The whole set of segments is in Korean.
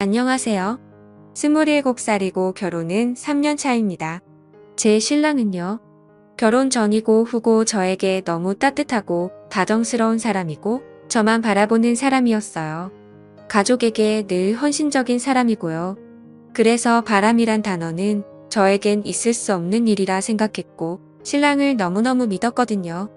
안녕하세요. 27살이고 결혼은 3년 차입니다. 제 신랑은요. 결혼 전이고 후고 저에게 너무 따뜻하고 다정스러운 사람이고 저만 바라보는 사람이었어요. 가족에게 늘 헌신적인 사람이고요. 그래서 바람이란 단어는 저에겐 있을 수 없는 일이라 생각했고 신랑을 너무너무 믿었거든요.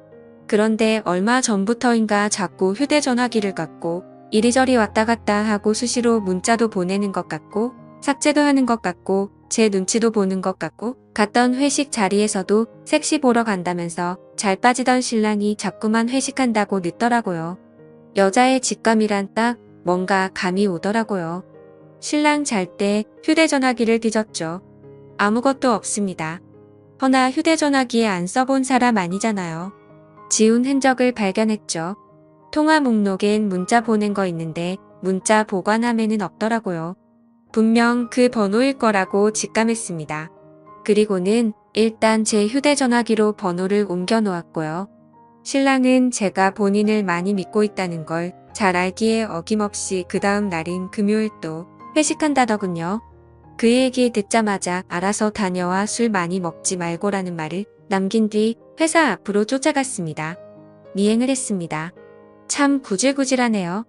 그런데 얼마 전부터인가 자꾸 휴대전화기를 갖고 이리저리 왔다 갔다 하고 수시로 문자도 보내는 것 같고 삭제도 하는 것 같고 제 눈치도 보는 것 같고 갔던 회식 자리에서도 섹시 보러 간다면서 잘 빠지던 신랑이 자꾸만 회식한다고 늦더라고요. 여자의 직감이란 딱 뭔가 감이 오더라고요. 신랑 잘 때 휴대전화기를 뒤졌죠. 아무것도 없습니다. 허나 휴대전화기에 안 써본 사람 아니잖아요. 지운 흔적을 발견했죠. 통화 목록엔 문자 보낸 거 있는데 문자 보관함에는 없더라고요. 분명 그 번호일 거라고 직감했습니다. 그리고는 일단 제 휴대전화기로 번호를 옮겨 놓았고요. 신랑은 제가 본인을 많이 믿고 있다는 걸 잘 알기에 어김없이 그 다음 날인 금요일 또 회식한다더군요. 그 얘기 듣자마자 알아서 다녀와 술 많이 먹지 말고라는 말을 남긴 뒤 회사 앞으로 쫓아갔습니다. 미행을 했습니다. 참 구질구질하네요.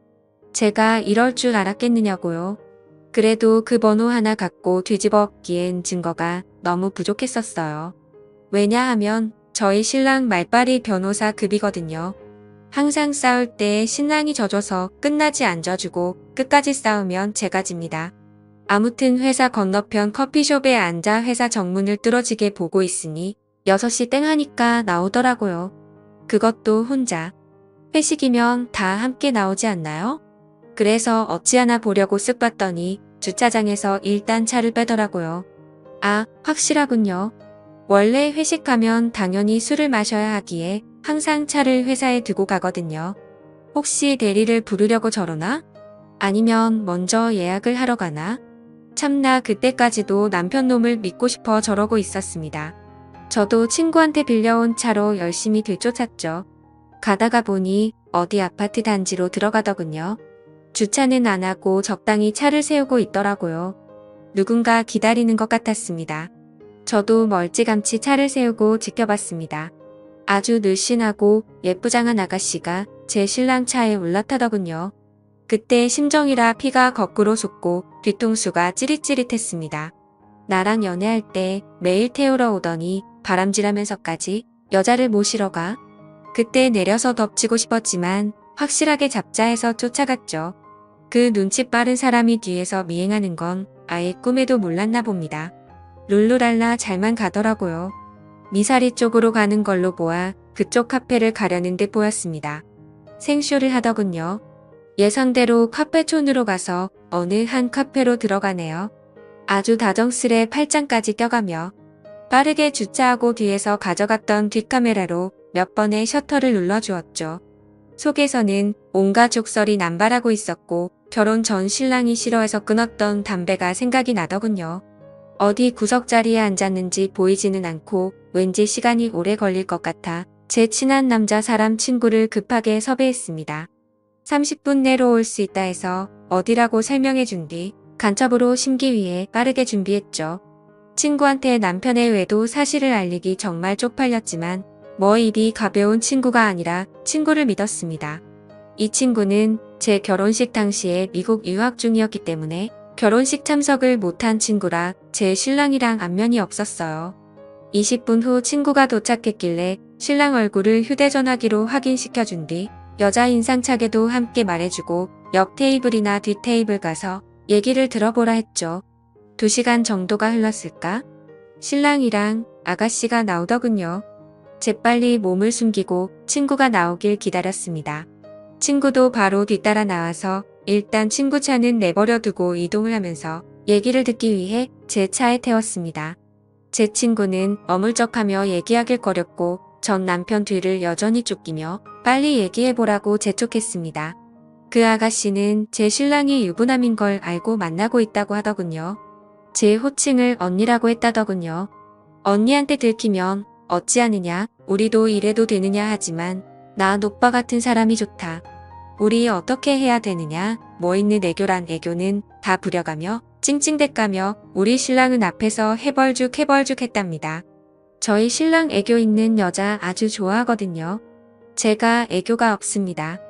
제가 이럴 줄 알았겠느냐고요. 그래도 그 번호 하나 갖고 뒤집어 엎기엔 증거가 너무 부족했었어요. 왜냐하면 저희 신랑 말빨이 변호사 급이거든요. 항상 싸울 때 신랑이 져줘서 끝나지 안 져주고 끝까지 싸우면 제가 집니다. 아무튼 회사 건너편 커피숍에 앉아 회사 정문을 뚫어지게 보고 있으니 6시 땡 하니까 나오더라고요. 그것도 혼자. 회식이면 다 함께 나오지 않나요? 그래서 어찌하나 보려고 쓱 봤더니 주차장에서 일단 차를 빼더라고요. 아, 확실하군요. 원래 회식하면 당연히 술을 마셔야 하기에 항상 차를 회사에 두고 가거든요. 혹시 대리를 부르려고 저러나? 아니면 먼저 예약을 하러 가나? 참나 그때까지도 남편 놈을 믿고 싶어 저러고 있었습니다. 저도 친구한테 빌려온 차로 열심히 들쫓았죠. 가다가 보니 어디 아파트 단지로 들어가더군요. 주차는 안 하고 적당히 차를 세우고 있더라고요. 누군가 기다리는 것 같았습니다. 저도 멀찌감치 차를 세우고 지켜봤습니다. 아주 늘씬하고 예쁘장한 아가씨가 제 신랑 차에 올라타더군요. 그때 심정이라 피가 거꾸로 솟고 뒤통수가 찌릿찌릿했습니다. 나랑 연애할 때 매일 태우러 오더니 바람질하면서까지 여자를 모시러 가? 그때 내려서 덮치고 싶었지만 확실하게 잡자 해서 쫓아갔죠. 그 눈치 빠른 사람이 뒤에서 미행하는 건 아예 꿈에도 몰랐나 봅니다. 룰루랄라 잘만 가더라고요. 미사리 쪽으로 가는 걸로 보아 그쪽 카페를 가려는 듯 보였습니다. 생쇼를 하더군요. 예상대로 카페촌으로 가서 어느 한 카페로 들어가네요. 아주 다정스레 팔짱까지 껴가며 빠르게 주차하고 뒤에서 가져갔던 뒷카메라로 몇 번의 셔터를 눌러주었죠. 속에서는 온갖 족설이 남발하고 있었고 결혼 전 신랑이 싫어해서 끊었던 담배가 생각이 나더군요. 어디 구석자리에 앉았는지 보이지는 않고 왠지 시간이 오래 걸릴 것 같아 제 친한 남자 사람 친구를 급하게 섭외했습니다. 30분 내로 올 수 있다 해서 어디라고 설명해 준 뒤 간첩으로 심기 위해 빠르게 준비했죠. 친구한테 남편의 외도 사실을 알리기 정말 쪽팔렸지만 뭐 입이 가벼운 친구가 아니라 친구를 믿었습니다. 이 친구는 제 결혼식 당시에 미국 유학 중이었기 때문에 결혼식 참석을 못한 친구라 제 신랑이랑 안면이 없었어요. 20분 후 친구가 도착했길래 신랑 얼굴을 휴대전화기로 확인시켜준 뒤 여자 인상착에도 함께 말해주고 옆 테이블이나 뒷 테이블 가서 얘기를 들어보라 했죠. 2시간 정도가 흘렀을까? 신랑이랑 아가씨가 나오더군요. 재빨리 몸을 숨기고 친구가 나오길 기다렸습니다. 친구도 바로 뒤따라 나와서 일단 친구 차는 내버려 두고 이동을 하면서 얘기를 듣기 위해 제 차에 태웠습니다. 제 친구는 어물쩍하며 얘기하길 거렸고 전 남편 뒤를 여전히 쫓기며 빨리 얘기해보라고 재촉했습니다. 그 아가씨는 제 신랑이 유부남인 걸 알고 만나고 있다고 하더군요. 제 호칭을 언니라고 했다더군요. 언니한테 들키면 어찌하느냐, 우리도 이래도 되느냐 하지만 나 오빠 같은 사람이 좋다. 우리 어떻게 해야 되느냐, 뭐 있는 애교란 애교는 다 부려가며 찡찡댔가며 우리 신랑은 앞에서 해벌죽 했답니다. 저희 신랑 애교 있는 여자 아주 좋아하거든요. 제가 애교가 없습니다.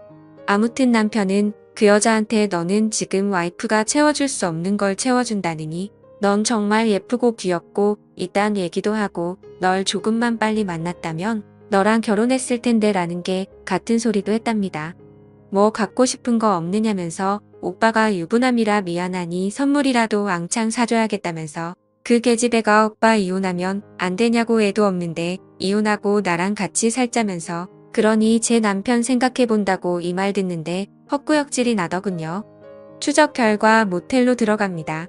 아무튼 남편은 그 여자한테 너는 지금 와이프가 채워줄 수 없는 걸 채워준다느니 넌 정말 예쁘고 귀엽고 이딴 얘기도 하고 널 조금만 빨리 만났다면 너랑 결혼했을 텐데 라는 게 같은 소리도 했답니다. 뭐 갖고 싶은 거 없느냐면서 오빠가 유부남이라 미안하니 선물이라도 왕창 사줘야겠다면서 그 계집애가 오빠 이혼하면 안 되냐고 애도 없는데 이혼하고 나랑 같이 살자면서 그러니 제 남편 생각해본다고 이 말 듣는데 헛구역질이 나더군요. 추적 결과 모텔로 들어갑니다.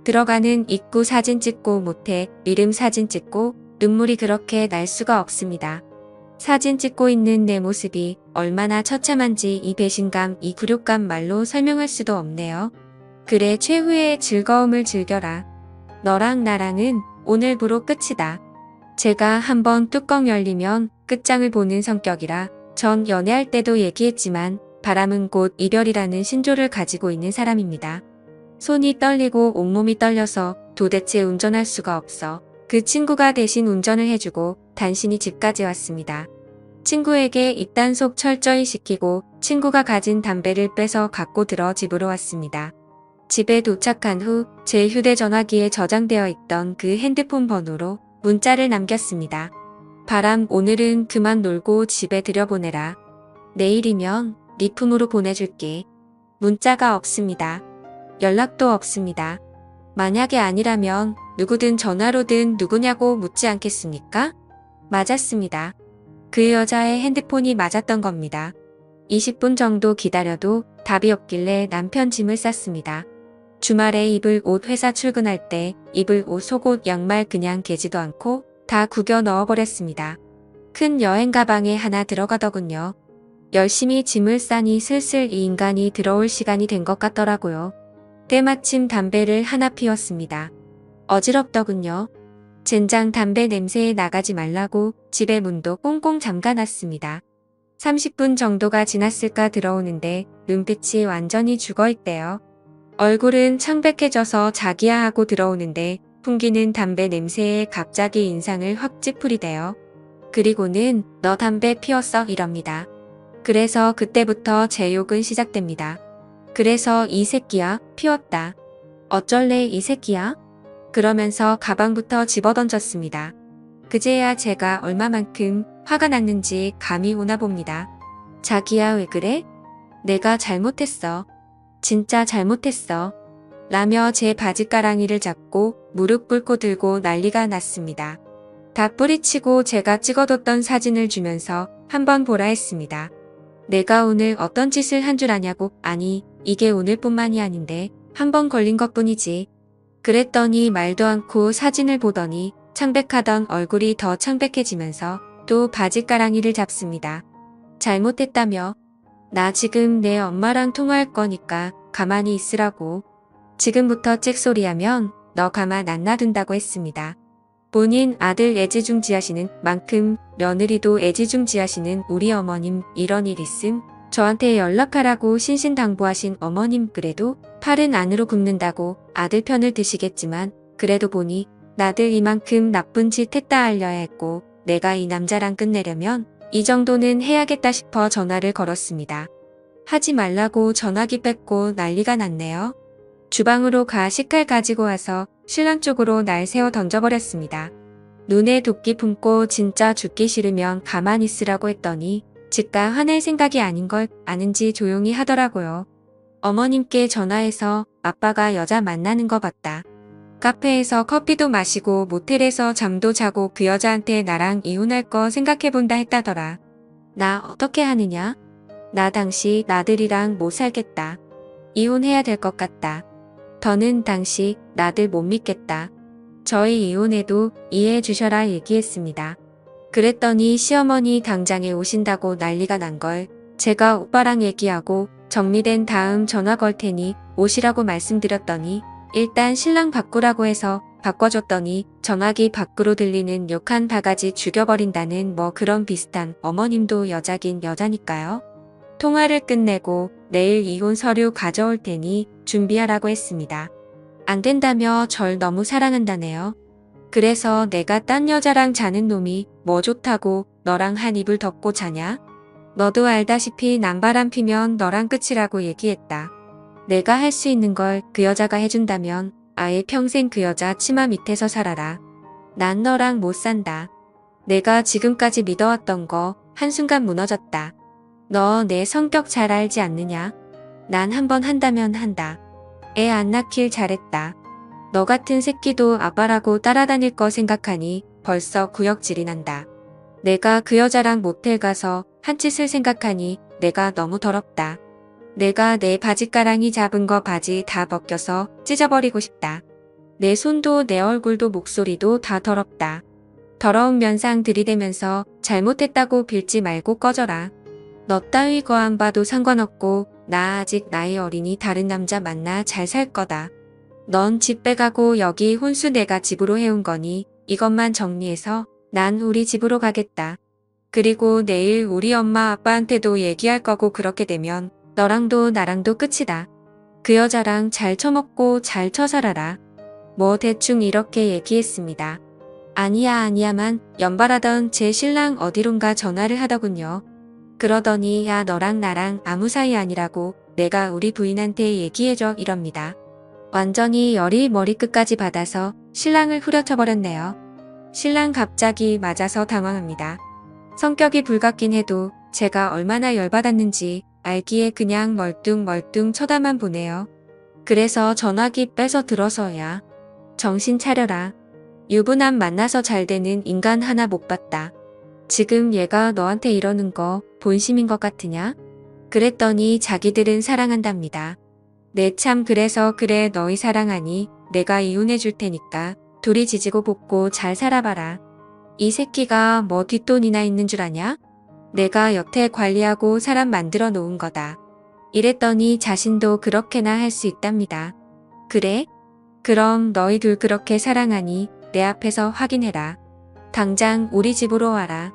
들어가는 입구 사진 찍고 모텔 이름 사진 찍고 눈물이 그렇게 날 수가 없습니다. 사진 찍고 있는 내 모습이 얼마나 처참한지 이 배신감, 이 굴욕감 말로 설명할 수도 없네요. 그래 최후의 즐거움을 즐겨라. 너랑 나랑은 오늘부로 끝이다. 제가 한번 뚜껑 열리면 끝장을 보는 성격이라 전 연애할 때도 얘기했지만 바람은 곧 이별이라는 신조를 가지고 있는 사람입니다. 손이 떨리고 온몸이 떨려서 도대체 운전할 수가 없어 그 친구가 대신 운전을 해주고 단신이 집까지 왔습니다. 친구에게 입단속 철저히 시키고 친구가 가진 담배를 빼서 갖고 들어 집으로 왔습니다. 집에 도착한 후 제 휴대전화기에 저장되어 있던 그 핸드폰 번호로 문자를 남겼습니다. 바람 오늘은 그만 놀고 집에 들여보내라. 내일이면 네 품으로 보내줄게. 문자가 없습니다. 연락도 없습니다. 만약에 아니라면 누구든 전화로든 누구냐고 묻지 않겠습니까? 맞았습니다. 그 여자의 핸드폰이 맞았던 겁니다. 20분 정도 기다려도 답이 없길래 남편 짐을 쌌습니다. 주말에 입을 옷 회사 출근할 때 입을 옷 속옷 양말 그냥 개지도 않고 다 구겨 넣어버렸습니다. 큰 여행 가방에 하나 들어가더군요. 열심히 짐을 싸니 슬슬 이 인간이 들어올 시간이 된 것 같더라고요. 때마침 담배를 하나 피웠습니다. 어지럽더군요. 젠장 담배 냄새에 나가지 말라고 집의 문도 꽁꽁 잠가놨습니다. 30분 정도가 지났을까 들어오는데 눈빛이 완전히 죽어있대요. 얼굴은 창백해져서 자기야 하고 들어오는데 풍기는 담배 냄새에 갑자기 인상을 확 찌푸리대요. 그리고는 너 담배 피웠어 이럽니다. 그래서 그때부터 제 욕은 시작됩니다. 그래서 이 새끼야 피웠다. 어쩔래 이 새끼야? 그러면서 가방부터 집어던졌습니다. 그제야 제가 얼마만큼 화가 났는지 감이 오나 봅니다. 자기야 왜 그래? 내가 잘못했어. 진짜 잘못했어. 라며 제 바지가랑이를 잡고 무릎 꿇고 들고 난리가 났습니다. 다 뿌리치고 제가 찍어뒀던 사진을 주면서 한번 보라 했습니다. 내가 오늘 어떤 짓을 한 줄 아냐고. 아니 이게 오늘뿐만이 아닌데 한 번 걸린 것뿐이지. 그랬더니 말도 않고 사진을 보더니 창백하던 얼굴이 더 창백해지면서 또 바지가랑이를 잡습니다. 잘못했다며. 나 지금 내 엄마랑 통화할 거니까 가만히 있으라고. 지금부터 잭소리하면 너 가만 안 놔둔다고 했습니다. 본인 아들 애지중지하시는 만큼 며느리도 애지중지하시는 우리 어머님 이런 일 있음 저한테 연락하라고 신신당부하신 어머님 그래도 팔은 안으로 굽는다고 아들 편을 드시겠지만 그래도 보니 나들 이만큼 나쁜 짓 했다 알려야 했고 내가 이 남자랑 끝내려면 이 정도는 해야겠다 싶어 전화를 걸었습니다. 하지 말라고 전화기 뺏고 난리가 났네요. 주방으로 가 식칼 가지고 와서 신랑 쪽으로 날 세워 던져버렸습니다. 눈에 도끼 품고 진짜 죽기 싫으면 가만히 있으라고 했더니 즉각 화낼 생각이 아닌 걸 아는지 조용히 하더라고요. 어머님께 전화해서 아빠가 여자 만나는 거 봤다. 카페에서 커피도 마시고 모텔에서 잠도 자고 그 여자한테 나랑 이혼할 거 생각해본다 했다더라. 나 어떻게 하느냐? 나 당시 나들이랑 못 살겠다. 이혼해야 될 것 같다. 더는 당시 나들 못 믿겠다. 저희 이혼해도 이해해 주셔라 얘기했습니다. 그랬더니 시어머니 당장에 오신다고 난리가 난 걸 제가 오빠랑 얘기하고 정리된 다음 전화 걸 테니 오시라고 말씀드렸더니 일단 신랑 바꾸라고 해서 바꿔줬더니 전화기 밖으로 들리는 욕 한 바가지 죽여버린다는 뭐 그런 비슷한 어머님도 여자긴 여자니까요. 통화를 끝내고 내일 이혼 서류 가져올 테니 준비하라고 했습니다. 안 된다며 절 너무 사랑한다네요. 그래서 내가 딴 여자랑 자는 놈이 뭐 좋다고 너랑 한 이불 덮고 자냐? 너도 알다시피 남바람 피면 너랑 끝이라고 얘기했다. 내가 할 수 있는 걸 그 여자가 해준다면 아예 평생 그 여자 치마 밑에서 살아라. 난 너랑 못 산다. 내가 지금까지 믿어왔던 거 한순간 무너졌다. 너 내 성격 잘 알지 않느냐? 난 한번 한다면 한다. 애 안 낳길 잘했다. 너 같은 새끼도 아빠라고 따라다닐 거 생각하니 벌써 구역질이 난다. 내가 그 여자랑 모텔 가서 한 짓을 생각하니 내가 너무 더럽다. 내가 내 바지가랑이 잡은 거 바지 다 벗겨서 찢어버리고 싶다. 내 손도 내 얼굴도 목소리도 다 더럽다. 더러운 면상 들이대면서 잘못했다고 빌지 말고 꺼져라. 너 따위 거 안 봐도 상관없고 나 아직 나이 어리니 다른 남자 만나 잘 살 거다. 넌 집 빼가고 여기 혼수 내가 집으로 해온 거니 이것만 정리해서 난 우리 집으로 가겠다. 그리고 내일 우리 엄마 아빠한테도 얘기할 거고 그렇게 되면 너랑도 나랑도 끝이다. 그 여자랑 잘 처먹고 잘 처살아라. 뭐 대충 이렇게 얘기했습니다. 아니야만 연발하던 제 신랑 어디론가 전화를 하더군요. 그러더니 야 너랑 나랑 아무 사이 아니라고 내가 우리 부인한테 얘기해줘 이럽니다. 완전히 열이 머리끝까지 받아서 신랑을 후려쳐버렸네요. 신랑 갑자기 맞아서 당황합니다. 성격이 불같긴 해도 제가 얼마나 열받았는지 알기에 그냥 멀뚱멀뚱 쳐다만 보네요. 그래서 전화기 빼서 들어서야 정신 차려라. 유부남 만나서 잘 되는 인간 하나 못 봤다. 지금 얘가 너한테 이러는 거 본심인 것 같으냐? 그랬더니 자기들은 사랑한답니다. 내 참 그래서 그래 너희 사랑하니 내가 이혼해 줄 테니까 둘이 지지고 볶고 잘 살아봐라. 이 새끼가 뭐 뒷돈이나 있는 줄 아냐? 내가 여태 관리하고 사람 만들어 놓은 거다. 이랬더니 자신도 그렇게나 할 수 있답니다. 그래? 그럼 너희 둘 그렇게 사랑하니 내 앞에서 확인해라. 당장 우리 집으로 와라.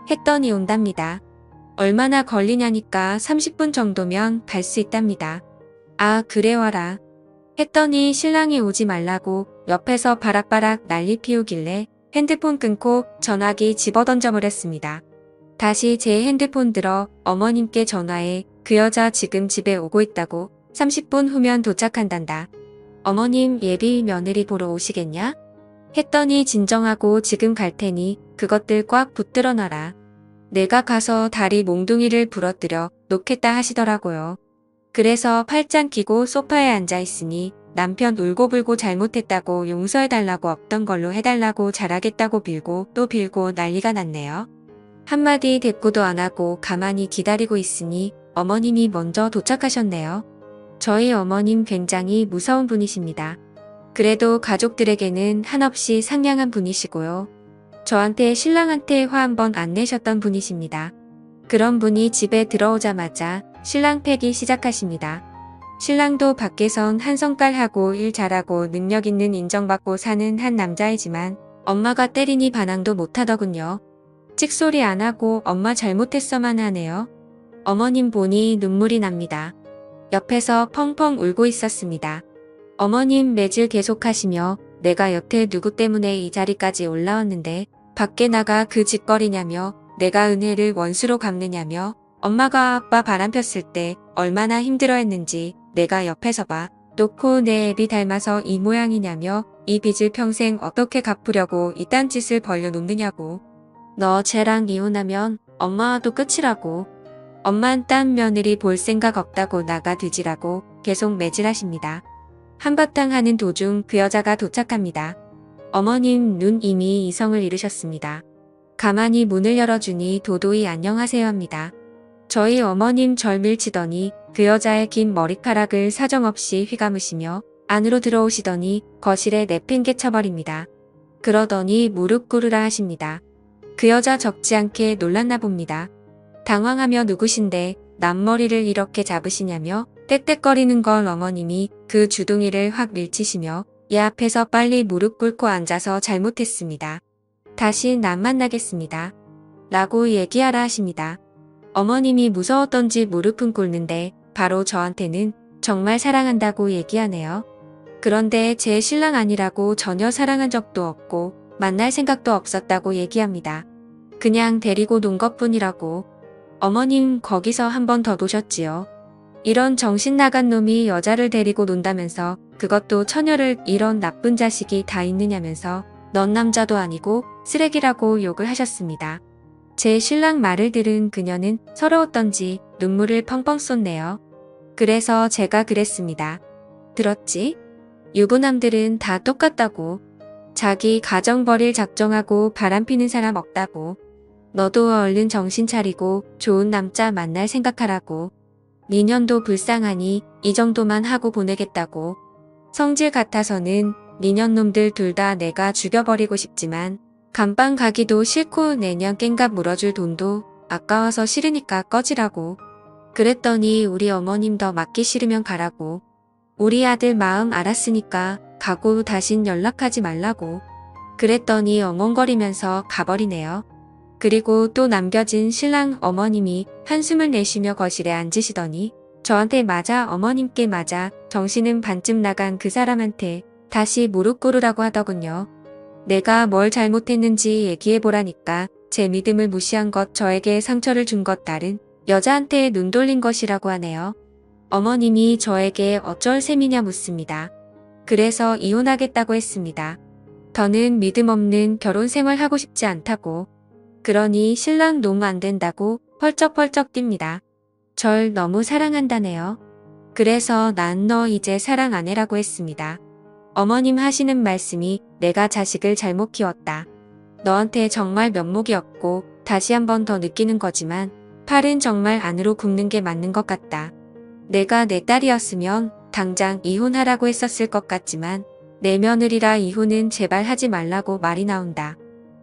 했더니 온답니다. 얼마나 걸리냐니까 30분 정도면 갈 수 있답니다. 아 그래 와라. 했더니 신랑이 오지 말라고 옆에서 바락바락 난리 피우길래 핸드폰 끊고 전화기 집어던져 버렸습니다. 다시 제 핸드폰 들어 어머님께 전화해 그 여자 지금 집에 오고 있다고 30분 후면 도착한단다. 어머님 예비 며느리 보러 오시겠냐? 했더니 진정하고 지금 갈 테니 그것들 꽉 붙들어 놔라. 내가 가서 다리 몽둥이를 부러뜨려 놓겠다 하시더라고요. 그래서 팔짱 끼고 소파에 앉아 있으니 남편 울고불고 잘못했다고 용서해달라고 없던 걸로 해달라고 잘하겠다고 빌고 또 빌고 난리가 났네요. 한마디 대꾸도 안 하고 가만히 기다리고 있으니 어머님이 먼저 도착하셨네요. 저희 어머님 굉장히 무서운 분이십니다. 그래도 가족들에게는 한없이 상냥한 분이시고요. 저한테 신랑한테 화 한 번 안 내셨던 분이십니다. 그런 분이 집에 들어오자마자 신랑 패기 시작하십니다. 신랑도 밖에선 한 성깔하고 일 잘하고 능력 있는 인정받고 사는 한 남자이지만 엄마가 때리니 반항도 못하더군요. 찍소리 안 하고 엄마 잘못했어만 하네요. 어머님 보니 눈물이 납니다. 옆에서 펑펑 울고 있었습니다. 어머님 매질 계속하시며 내가 여태 누구 때문에 이 자리까지 올라왔는데 밖에 나가 그 짓거리냐며 내가 은혜를 원수로 갚느냐며 엄마가 아빠 바람 폈을 때 얼마나 힘들어했는지 내가 옆에서 봐 놓고 내 애비 닮아서 이 모양이냐며 이 빚을 평생 어떻게 갚으려고 이딴 짓을 벌려놓느냐고. 너 쟤랑 이혼하면 엄마와도 끝이라고. 엄만 딴 며느리 볼 생각 없다고 나가 뒤지라고 계속 매질하십니다. 한바탕 하는 도중 그 여자가 도착합니다. 어머님 눈 이미 이성을 잃으셨습니다. 가만히 문을 열어주니 도도히 안녕하세요 합니다. 저희 어머님 절 밀치더니 그 여자의 긴 머리카락을 사정없이 휘감으시며 안으로 들어오시더니 거실에 내팽개쳐버립니다. 그러더니 무릎 꿇으라 하십니다. 그 여자 적지 않게 놀랐나 봅니다. 당황하며 누구신데 남머리를 이렇게 잡으시냐며 떽떽거리는 걸 어머님이 그 주둥이를 확 밀치시며 얘 앞에서 빨리 무릎 꿇고 앉아서 잘못했습니다. 다신 안 만나겠습니다. 라고 얘기하라 하십니다. 어머님이 무서웠던지 무릎은 꿇는데 바로 저한테는 정말 사랑한다고 얘기하네요. 그런데 제 신랑 아니라고 전혀 사랑한 적도 없고 만날 생각도 없었다고 얘기합니다. 그냥 데리고 논 것뿐이라고. 어머님 거기서 한 번 더 노셨지요. 이런 정신 나간 놈이 여자를 데리고 논다면서 그것도 처녀를 이런 나쁜 자식이 다 있느냐면서 넌 남자도 아니고 쓰레기라고 욕을 하셨습니다. 제 신랑 말을 들은 그녀는 서러웠던지 눈물을 펑펑 쏟네요. 그래서 제가 그랬습니다. 들었지? 유부남들은 다 똑같다고. 자기 가정 버릴 작정하고 바람피는 사람 없다고. 너도 얼른 정신 차리고 좋은 남자 만날 생각하라고. 니년도 불쌍하니 이 정도만 하고 보내겠다고. 성질 같아서는 니년놈들 둘 다 내가 죽여버리고 싶지만 감방 가기도 싫고 내년 깽갑 물어줄 돈도 아까워서 싫으니까 꺼지라고. 그랬더니 우리 어머님 더 맞기 싫으면 가라고. 우리 아들 마음 알았으니까 가고 다신 연락하지 말라고. 그랬더니 엉엉거리면서 가버리네요. 그리고 또 남겨진 신랑 어머님이 한숨을 내쉬며 거실에 앉으시더니 저한테 맞아 어머님께 맞아 정신은 반쯤 나간 그 사람한테 다시 무릎 꿇으라고 하더군요. 내가 뭘 잘못했는지 얘기해보라니까 제 믿음을 무시한 것 저에게 상처를 준 것 다른 여자한테 눈 돌린 것이라고 하네요. 어머님이 저에게 어쩔 셈이냐 묻습니다. 그래서 이혼하겠다고 했습니다. 더는 믿음 없는 결혼 생활 하고 싶지 않다고. 그러니 신랑 놈 안 된다고 펄쩍펄쩍 뜁니다. 절 너무 사랑한다네요. 그래서 난 너 이제 사랑 안 해라고 했습니다. 어머님 하시는 말씀이 내가 자식을 잘못 키웠다. 너한테 정말 면목이 없고 다시 한 번 더 느끼는 거지만 팔은 정말 안으로 굽는 게 맞는 것 같다. 내가 내 딸이었으면 당장 이혼하라고 했었을 것 같지만 내 며느리라 이혼은 제발 하지 말라고 말이 나온다.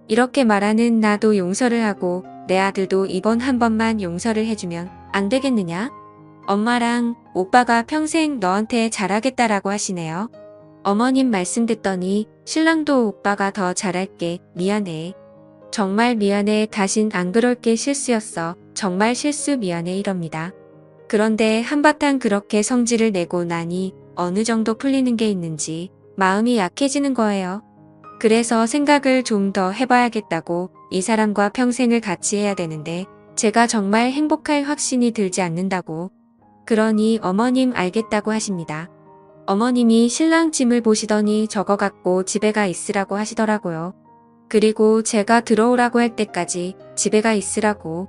이렇게 말하는 나도 용서를 하고 내 아들도 이번 한 번만 용서를 해주면 안 되겠느냐? 엄마랑 오빠가 평생 너한테 잘하겠다라고 하시네요. 어머님 말씀 듣더니 신랑도 오빠가 더 잘할게. 미안해. 정말 미안해. 다신 안 그럴게. 실수였어. 정말 실수 미안해. 이럽니다. 그런데 한바탕 그렇게 성질을 내고 나니 어느 정도 풀리는 게 있는지 마음이 약해지는 거예요. 그래서 생각을 좀 더 해봐야겠다고 이 사람과 평생을 같이 해야 되는데 제가 정말 행복할 확신이 들지 않는다고. 그러니 어머님 알겠다고 하십니다. 어머님이 신랑 짐을 보시더니 저거 갖고 집에 가 있으라고 하시더라고요. 그리고 제가 들어오라고 할 때까지 집에 가 있으라고.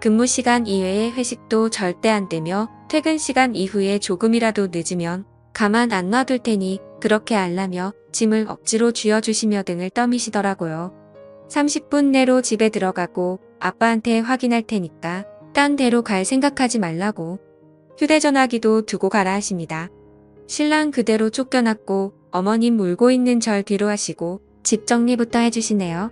근무 시간 이외에 회식도 절대 안 되며 퇴근 시간 이후에 조금이라도 늦으면 가만 안 놔둘 테니 그렇게 알라며 짐을 억지로 쥐어주시며 등을 떠미시더라고요. 30분 내로 집에 들어가고 아빠한테 확인할 테니까 딴 데로 갈 생각하지 말라고. 휴대전화기도 두고 가라 하십니다. 신랑 그대로 쫓겨났고 어머님 울고 있는 절 뒤로 하시고 집 정리부터 해주시네요.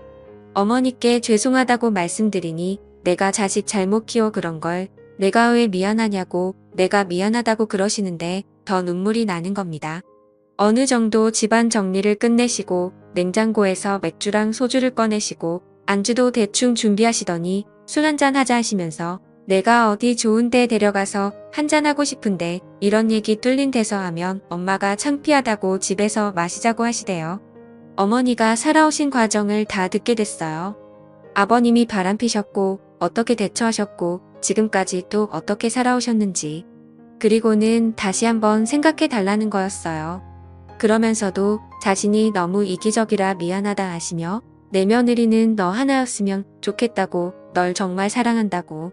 어머니께 죄송하다고 말씀드리니 내가 자식 잘못 키워 그런 걸 내가 왜 미안하냐고 내가 미안하다고 그러시는데 더 눈물이 나는 겁니다. 어느 정도 집안 정리를 끝내시고 냉장고에서 맥주랑 소주를 꺼내시고 안주도 대충 준비하시더니 술 한잔 하자 하시면서 내가 어디 좋은 데 데려가서 한잔하고 싶은데 이런 얘기 뚫린 데서 하면 엄마가 창피하다고 집에서 마시자고 하시대요. 어머니가 살아오신 과정을 다 듣게 됐어요. 아버님이 바람피셨고 어떻게 대처하셨고 지금까지 또 어떻게 살아오셨는지. 그리고는 다시 한번 생각해 달라는 거였어요. 그러면서도 자신이 너무 이기적이라 미안하다 하시며 내 며느리는 너 하나였으면 좋겠다고 널 정말 사랑한다고.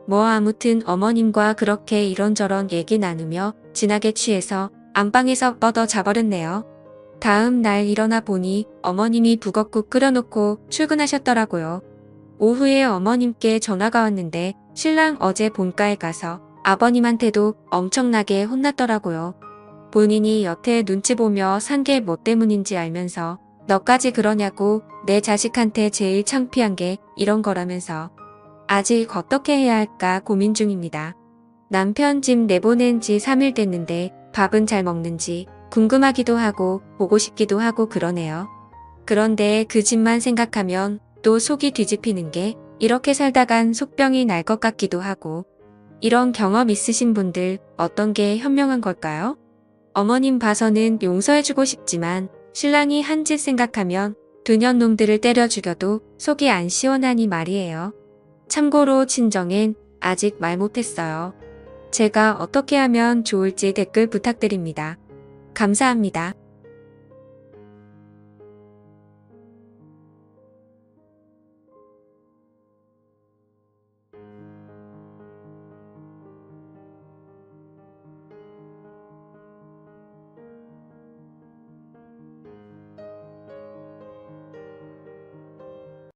뭐 아무튼 어머님과 그렇게 이런저런 얘기 나누며 진하게 취해서 안방에서 뻗어 자버렸네요. 다음 날 일어나 보니 어머님이 북엇국 끓여놓고 출근하셨더라고요. 오후에 어머님께 전화가 왔는데 신랑 어제 본가에 가서 아버님한테도 엄청나게 혼났더라고요. 본인이 여태 눈치 보며 산 게 뭐 때문인지 알면서 너까지 그러냐고 내 자식한테 제일 창피한 게 이런 거라면서 아직 어떻게 해야 할까 고민 중입니다. 남편 집 내보낸 지 3일 됐는데 밥은 잘 먹는지 궁금하기도 하고 보고 싶기도 하고 그러네요. 그런데 그 집만 생각하면 또 속이 뒤집히는 게 이렇게 살다간 속병이 날 것 같기도 하고. 이런 경험 있으신 분들 어떤 게 현명한 걸까요? 어머님 봐서는 용서해주고 싶지만 신랑이 한 짓 생각하면 두 년 놈들을 때려 죽여도 속이 안 시원하니 말이에요. 참고로 친정엔 아직 말 못했어요. 제가 어떻게 하면 좋을지 댓글 부탁드립니다. 감사합니다.